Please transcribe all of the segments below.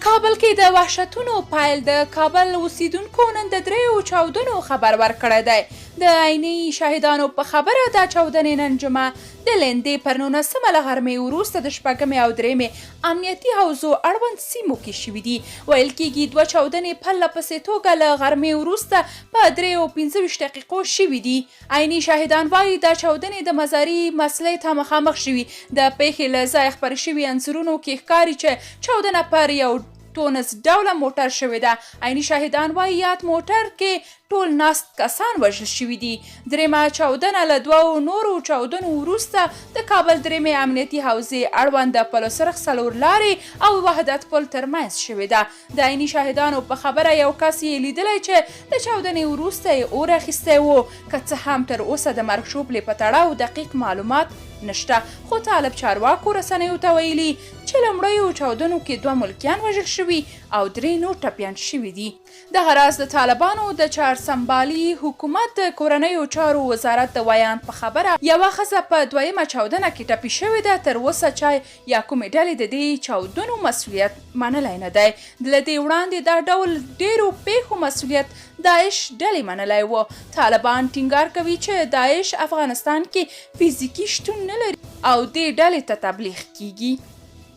کابل کې د وحشتونو پایل د کابل اوسیدونکو نن د دریو چاودنو خبر ورکړی دی. د عیني شاهدانو په خبره دا چاودنې نن جمعه د لندې پر 19 له غرمې وروسته د شپږمې او درېیمې امنیتي حوزو اړوند سیمو کې شوي دي. ویل کېږي دوه چاودنې پرله پسې توګه له غرمې وروسته په 3:25 دقیقو شوي دي. عیني شاهدان وایي دا چاودنې د مزاري مسلې ته مخامخ شوي. د پیښې له ځایه خپرې شوي انځورونو کې ښکاري چې چاودنه پر یو تونس ډوله موټر شوې ده. عیني شاهدان وایي یاد موټر کې ټول ناست کسان وژل شوي دي. درېیمه چاودنه له دوو نورو چاودنو وروسته د کابل درېیمې امنیتي حوزې اړوند د پل سرخ څلور لارې او وحدت پل ترمنځ شوې ده. د عیني شاهدانو په خبره یو کس یې لیدلی چې د چاودنې وروسته یې اور اخیستی و. که څه هم تر اوسه د مرګ شوبلې په تړاو دقیق معلومات نشته، خو طالب چارواکو رسنیو ته ویلي چې لومړیو چاودنو کې 2 ملکیان وژل شوي او 3 نور ټپیان شوي دي. دغه راز د طالبانو د چارسمبالي حکومت د کورنیو چارو وزارت د ویان په خبره یوه ښځه په 2مه چاودنه کې ټپي شوې ده. تر اوسه چا یا کومې ډلې د دې چاودنو مسؤلیت منلی نه دی. له دې وړاندې دا ډول ډیرو پیښو مسؤلیت داعش ډلې منلی و. طالبان ټینګار کوي چې داعش افغانستان کې فزیکي شتون نه لري او دې ډلې ته تبلیغ کیږي.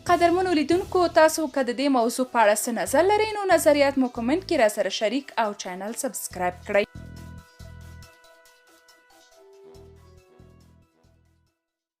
قدرمنو لیدونکو، تاسو که د دې موضوع په اړه څه نظر لرئ نو نظریات مو کمنټ کې راسره شریک او چینل سبسکرایب کړئ.